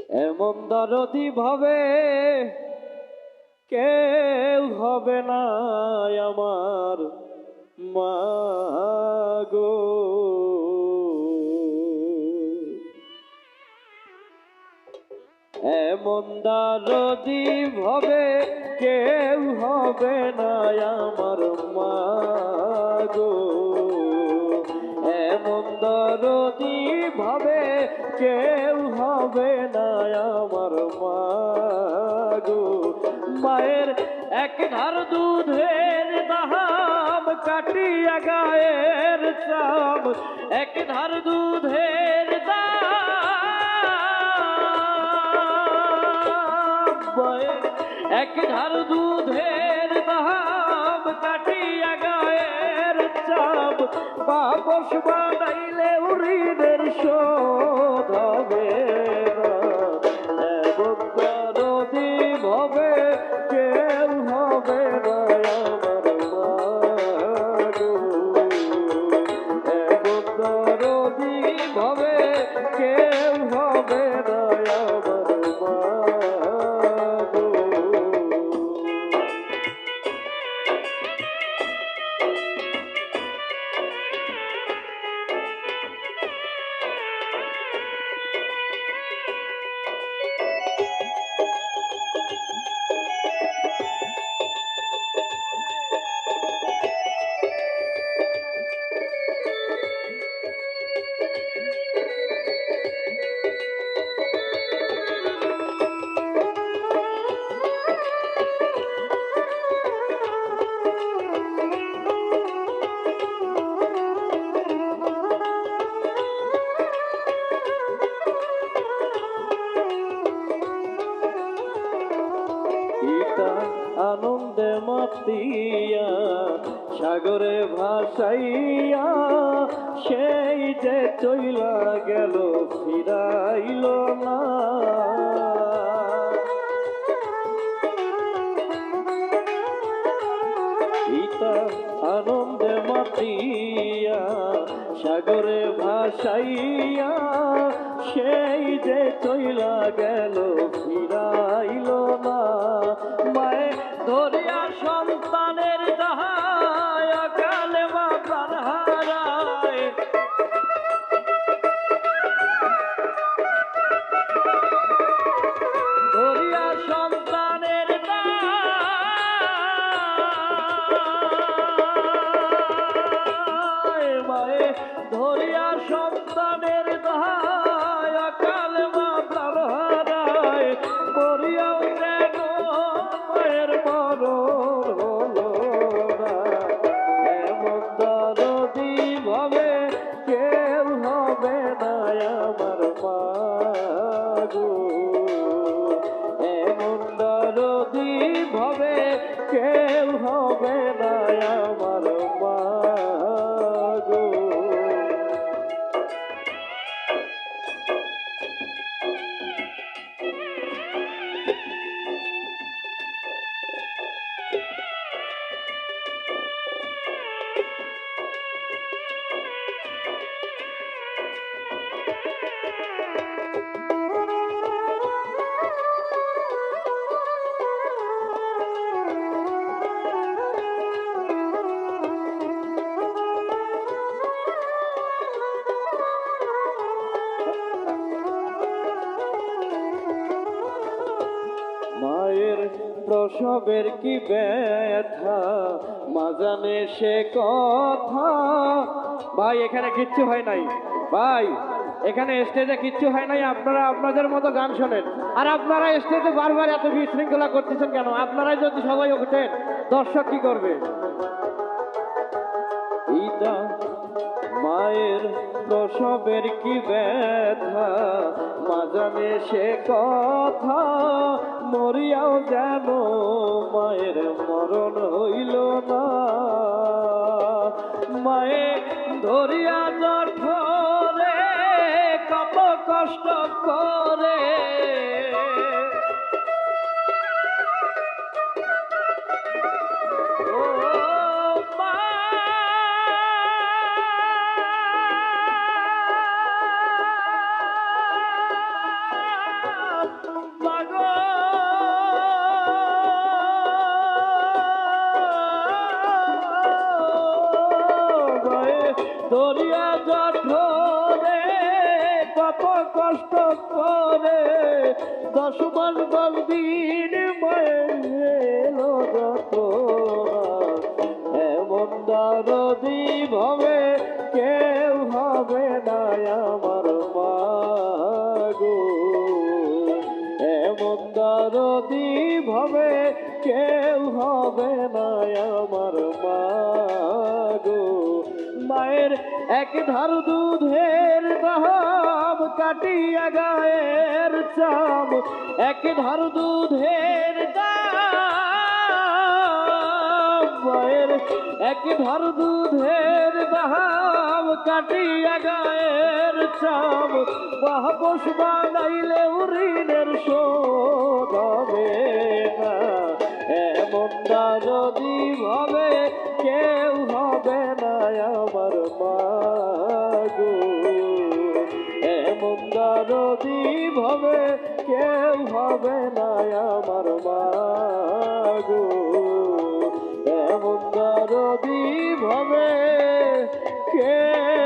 এমন দরদি ভাবে কেউ হবে না আমার মা গো। এমন দরদি ভাবে কেউ হবে না আমার মা গো। এমন দরদি ভাবে কেউ হবে না আমার মা গো। মায়ের এক ধার দুধের দাম কাটিয়া গায়ের চাম, এক ধার দুধের এক ধার দুধের দাম কাটিয়া গায়ের চাপ, বাপস বানাইলে ঋণের শোধ হবে না। এমন দরদি ভাবে কেউ হবে না আমার মা গো। এমন দরদি ভাবে কেউ হবে না আমার মা। আনন্দে মাতিয়া সাগরে ভাসাইয়া সেই যে চইলা গেল ফিরাইল না। পিতা আনন্দে মাতিয়া সাগরে ভাসাইয়া সেই যে চইলা গেল ফিরাইল না। মায়ে ধরিয়া সন্তানের দাহায় কালে মা প্রাণ হারায়, ধরিয়া সন্তানের দাহায়, মায়ে ধরিয়া সন্তানের দাহায় কালে মা প্রাণ হারায়, মরিয়াও যেন মায়ের মরণ হলো না। এমন দরদি ভাবে কেউ হবে না আমার মা গো। এমন দরদি ভাবে কেউ হবে না আমার মা গো। মায়ের প্রসবের কি ব্যথা মা জানে সে কথা। ভাই এখানে কিচ্ছু হয় নাই, ভাই এখানে স্টেজে কিচ্ছু হয় নাই, আপনারা আপনাদের মতো গান শোনেন। আর আপনারা স্টেজে বারবার এত বিশৃঙ্খলা করতেছেন কেন? আপনারাই যদি সবাই ওঠেন দর্শক কি করবে? এইটা মায়ের প্রসবের কি ব্যথা মা জানে সে কথা, মরিয়াও যেন মায়ের মরণ হইল না। মায়ে ধরিয়া জঠরে কত কষ্ট করে, ও মা দরিয়া জঠরে কত কষ্ট করে 10 মাস 10 দিন এলো যতনা এমন দরদি ভাবে কেউ হবে না আমার মাগো এমন দরদি ভাবে কেউ হবে না আমার মাগো মায়ের এক ধার দুধের দাম কাটিয়া গায়ের চাম এক ধার দুধের দাম মায়ের এক ধার দুধের দাম কাটিয়া গায়ের চাম বাহবস বানাইলে ঋণের শোধ হবে না এমন যদি ভাবে কেউ হবে না আমার মাগো এমন যদি ভাবে কেউ হবে না আমার মাগো এমন যদি ভাবে কেউ